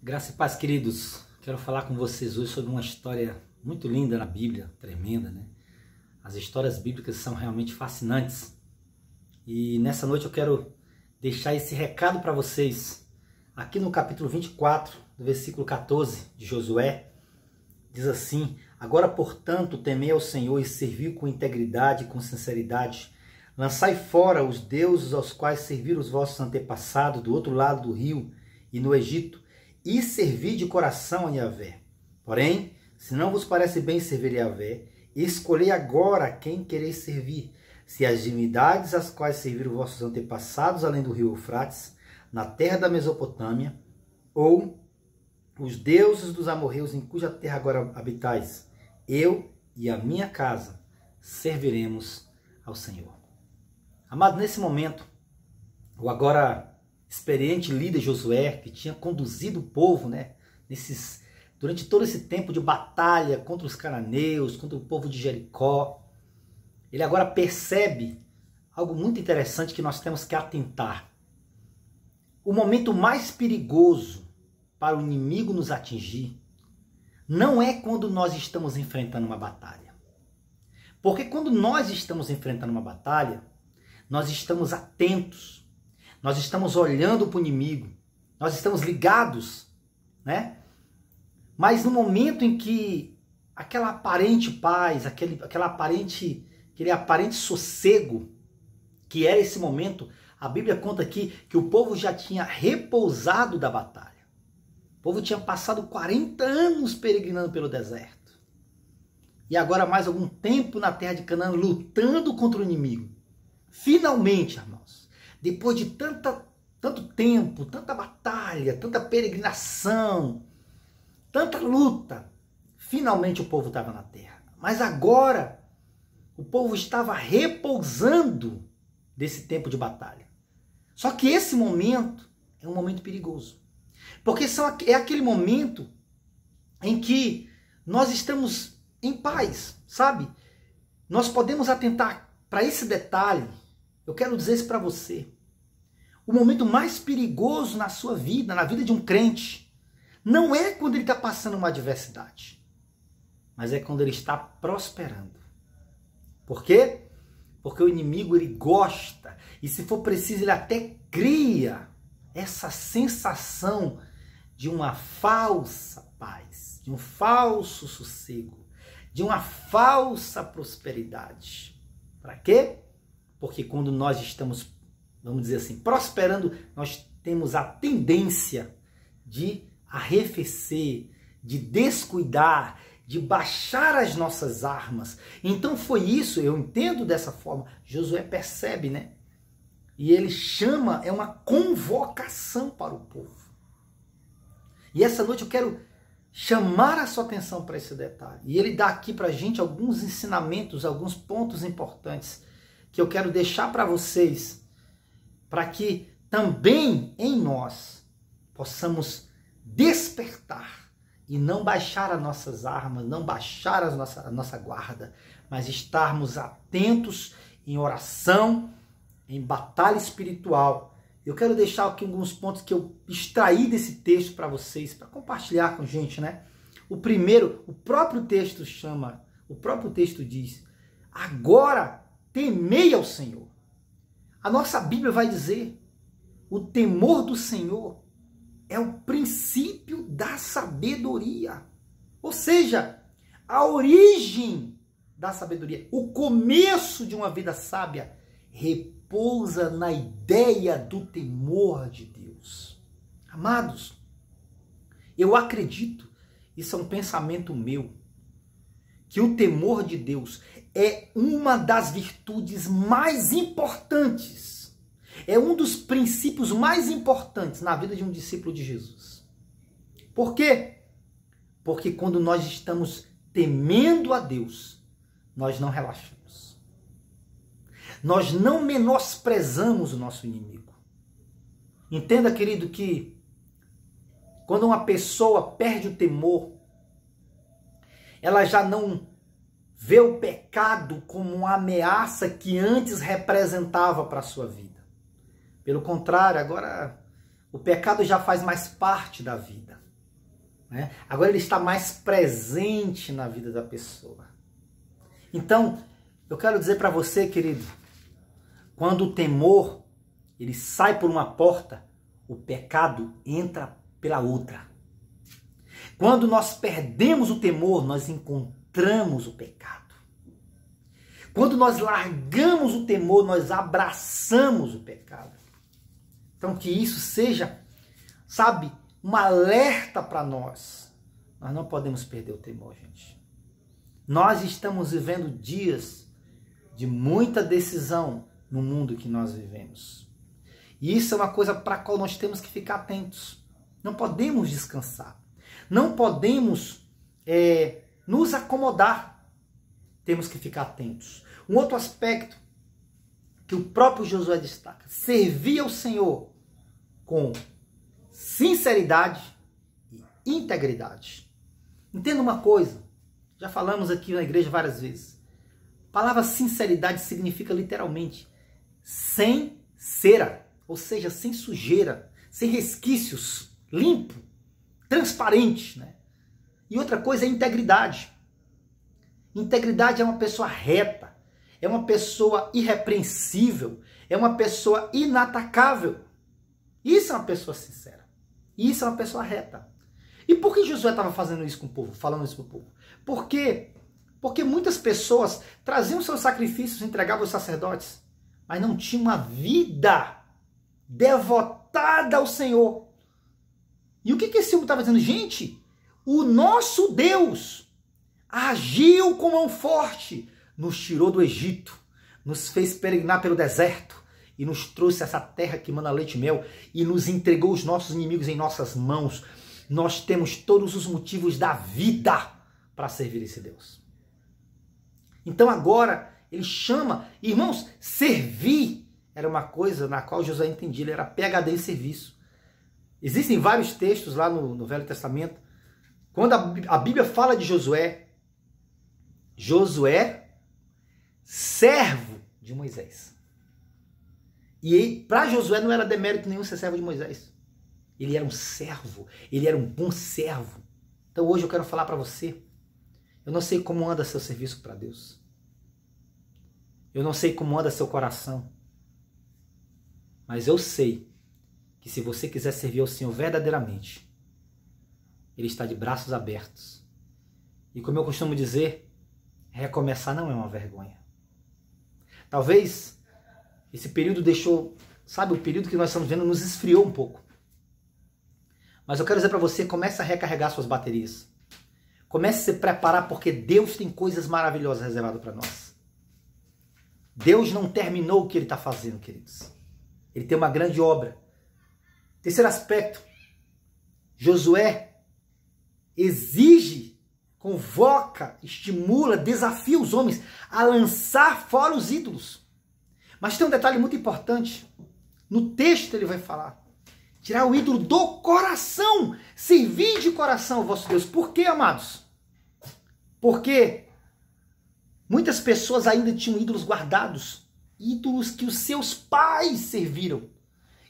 Graça e paz, queridos. Quero falar com vocês hoje sobre uma história muito linda na Bíblia, tremenda, né? As histórias bíblicas são realmente fascinantes. E nessa noite eu quero deixar esse recado para vocês. Aqui no capítulo 24, do versículo 14 de Josué, diz assim: Agora, portanto, temei ao Senhor e servi com integridade e com sinceridade. Lançai fora os deuses aos quais serviram os vossos antepassados do outro lado do rio e no Egito, e servi de coração a Yahvé. Porém, se não vos parece bem servir a Yahvé, escolhei agora a quem quereis servir, se as divindades às quais serviram vossos antepassados além do rio Eufrates, na terra da Mesopotâmia, ou os deuses dos amorreus em cuja terra agora habitais. Eu e a minha casa serviremos ao Senhor. Amado, nesse momento, o agora experiente líder Josué, que tinha conduzido o povo, né, durante todo esse tempo de batalha contra os cananeus, contra o povo de Jericó, ele agora percebe algo muito interessante que nós temos que atentar. O momento mais perigoso para o inimigo nos atingir não é quando nós estamos enfrentando uma batalha. Porque quando nós estamos enfrentando uma batalha, nós estamos atentos, nós estamos olhando para o inimigo, nós estamos ligados, né? Mas no momento em que aquela aparente paz, aquele aparente sossego, que era esse momento, a Bíblia conta aqui que o povo já tinha repousado da batalha. O povo tinha passado 40 anos peregrinando pelo deserto. E agora mais algum tempo na terra de Canaã, lutando contra o inimigo. Finalmente, irmãos, depois de tanto tempo, tanta batalha, tanta peregrinação, tanta luta, finalmente o povo estava na terra. Mas agora, o povo estava repousando desse tempo de batalha. Só que esse momento é um momento perigoso. Porque é aquele momento em que nós estamos em paz, sabe? Nós podemos atentar para esse detalhe. Eu quero dizer isso para você. O momento mais perigoso na sua vida, na vida de um crente, não é quando ele está passando uma adversidade, mas é quando ele está prosperando. Por quê? Porque o inimigo, ele gosta, e se for preciso, ele até cria essa sensação de uma falsa paz, de um falso sossego, de uma falsa prosperidade. Para quê? Porque quando nós estamos, vamos dizer assim, prosperando, nós temos a tendência de arrefecer, de descuidar, de baixar as nossas armas. Então foi isso, eu entendo dessa forma. Josué percebe, né? E ele chama, é uma convocação para o povo. E essa noite eu quero chamar a sua atenção para esse detalhe. E ele dá aqui para a gente alguns ensinamentos, alguns pontos importantes que eu quero deixar para vocês, para que também em nós possamos despertar e não baixar as nossas armas, não baixar a nossa guarda, mas estarmos atentos em oração, em batalha espiritual. Eu quero deixar aqui alguns pontos que eu extraí desse texto para vocês, para compartilhar com a gente, né? O primeiro, o próprio texto diz: agora temei ao Senhor. A nossa Bíblia vai dizer: o temor do Senhor é o princípio da sabedoria. Ou seja, a origem da sabedoria, o começo de uma vida sábia, repousa na ideia do temor de Deus. Amados, eu acredito, isso é um pensamento meu, que o temor de Deus é uma das virtudes mais importantes, é um dos princípios mais importantes na vida de um discípulo de Jesus. Por quê? Porque quando nós estamos temendo a Deus, nós não relaxamos. Nós não menosprezamos o nosso inimigo. Entenda, querido, que quando uma pessoa perde o temor, ela já não vê o pecado como uma ameaça que antes representava para a sua vida. Pelo contrário, agora o pecado já faz mais parte da vida. né? Agora ele está mais presente na vida da pessoa. Então, eu quero dizer para você, querido, quando o temor ele sai por uma porta, o pecado entra pela outra. Quando nós perdemos o temor, nós encontramos o pecado. Quando nós largamos o temor, nós abraçamos o pecado. Então que isso seja, sabe, um alerta para nós. Nós não podemos perder o temor, gente. Nós estamos vivendo dias de muita decisão no mundo que nós vivemos. E isso é uma coisa para a qual nós temos que ficar atentos. Não podemos descansar. Não podemos nos acomodar. Temos que ficar atentos. Um outro aspecto que o próprio Josué destaca: servir ao Senhor com sinceridade e integridade. Entenda uma coisa, já falamos aqui na igreja várias vezes. A palavra sinceridade significa literalmente sem cera, ou seja, sem sujeira, sem resquícios, limpo, transparente, né? E outra coisa é integridade. Integridade é uma pessoa reta, é uma pessoa irrepreensível, é uma pessoa inatacável. Isso é uma pessoa sincera. Isso é uma pessoa reta. E por que Josué estava fazendo isso com o povo, falando isso para o povo? Porque muitas pessoas traziam seus sacrifícios, entregavam aos sacerdotes, mas não tinham uma vida devotada ao Senhor. E o que esse homem estava dizendo? Gente, o nosso Deus agiu com mão forte, nos tirou do Egito, nos fez peregrinar pelo deserto e nos trouxe essa terra que mana leite e mel e nos entregou os nossos inimigos em nossas mãos. Nós temos todos os motivos da vida para servir esse Deus. Então agora ele chama, irmãos, servir era uma coisa na qual Josué entendia, ele era PhD em serviço. Existem vários textos lá no Velho Testamento, quando a Bíblia fala de Josué, servo de Moisés. E para Josué não era demérito nenhum ser servo de Moisés. Ele era um servo, ele era um bom servo. Então hoje eu quero falar para você, eu não sei como anda seu serviço para Deus. Eu não sei como anda seu coração. Mas eu sei que se você quiser servir ao Senhor verdadeiramente, Ele está de braços abertos. E como eu costumo dizer, recomeçar não é uma vergonha. Talvez esse período deixou, sabe, o período que nós estamos vendo nos esfriou um pouco. Mas eu quero dizer para você, comece a recarregar suas baterias. Comece a se preparar, porque Deus tem coisas maravilhosas reservadas para nós. Deus não terminou o que Ele está fazendo, queridos. Ele tem uma grande obra. Terceiro aspecto, Josué exige, convoca, estimula, desafia os homens a lançar fora os ídolos. Mas tem um detalhe muito importante. No texto ele vai falar: tirar o ídolo do coração, servir de coração ao vosso Deus. Por quê, amados? Porque muitas pessoas ainda tinham ídolos guardados, ídolos que os seus pais serviram.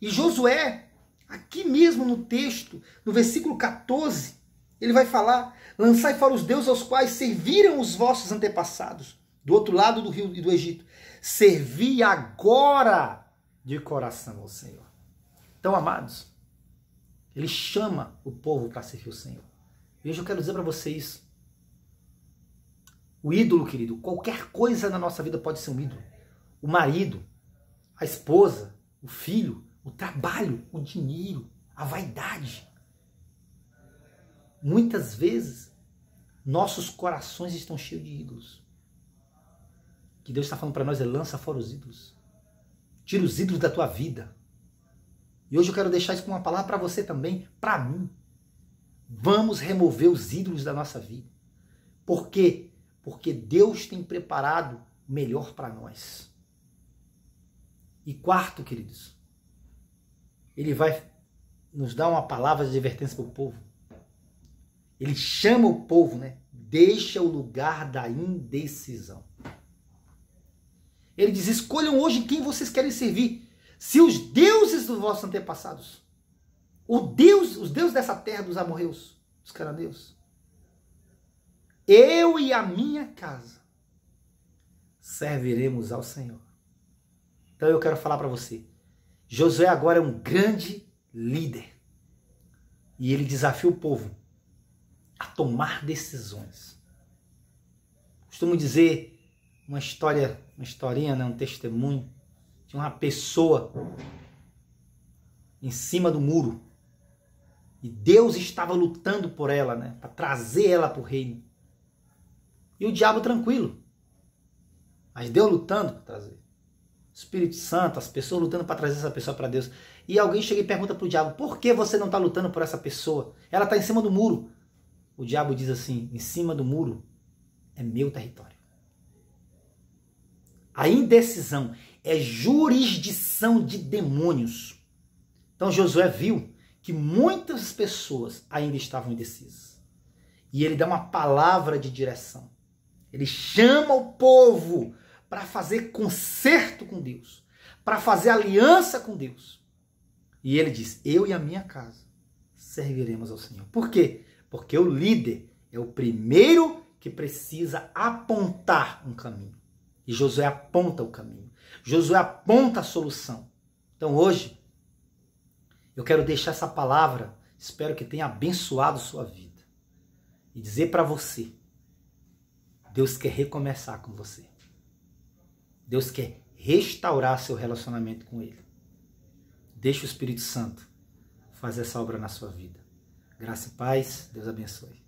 E Josué, aqui mesmo no texto, no versículo 14, ele vai falar: lançai fora os deuses aos quais serviram os vossos antepassados, do outro lado do rio e do Egito. Servi agora de coração ao Senhor. Então, amados, ele chama o povo para servir o Senhor. E hoje eu quero dizer para vocês, o ídolo, querido, qualquer coisa na nossa vida pode ser um ídolo. O marido, a esposa, o filho, o trabalho, o dinheiro, a vaidade. Muitas vezes, nossos corações estão cheios de ídolos. O que Deus está falando para nós é: lança fora os ídolos. Tira os ídolos da tua vida. E hoje eu quero deixar isso com uma palavra para você também, para mim. Vamos remover os ídolos da nossa vida. Por quê? Porque Deus tem preparado o melhor para nós. E quarto, queridos, ele vai nos dar uma palavra de advertência para o povo. Ele chama o povo, né? Deixa o lugar da indecisão. Ele diz: escolham hoje quem vocês querem servir. Se os deuses dos vossos antepassados, os deuses dessa terra dos amorreus, buscar a Deus. Eu e a minha casa serviremos ao Senhor. Então eu quero falar para você. Josué agora é um grande líder. E ele desafia o povo a tomar decisões. Costumo dizer uma historinha, né, um testemunho de uma pessoa em cima do muro. E Deus estava lutando por ela, né, para trazer ela para o reino. E o diabo tranquilo. Mas Deus lutando para trazer. Espírito Santo, as pessoas lutando para trazer essa pessoa para Deus. E alguém chega e pergunta para o diabo, por que você não está lutando por essa pessoa? Ela está em cima do muro. O diabo diz assim, em cima do muro é meu território. A indecisão é jurisdição de demônios. Então Josué viu que muitas pessoas ainda estavam indecisas. E ele dá uma palavra de direção. Ele chama o povo para fazer concerto com Deus, para fazer aliança com Deus. E ele diz, eu e a minha casa serviremos ao Senhor. Por quê? Porque o líder é o primeiro que precisa apontar um caminho. E Josué aponta o caminho. Josué aponta a solução. Então hoje, eu quero deixar essa palavra, espero que tenha abençoado sua vida. E dizer para você, Deus quer recomeçar com você. Deus quer restaurar seu relacionamento com Ele. Deixe o Espírito Santo fazer essa obra na sua vida. Graça e paz, Deus abençoe.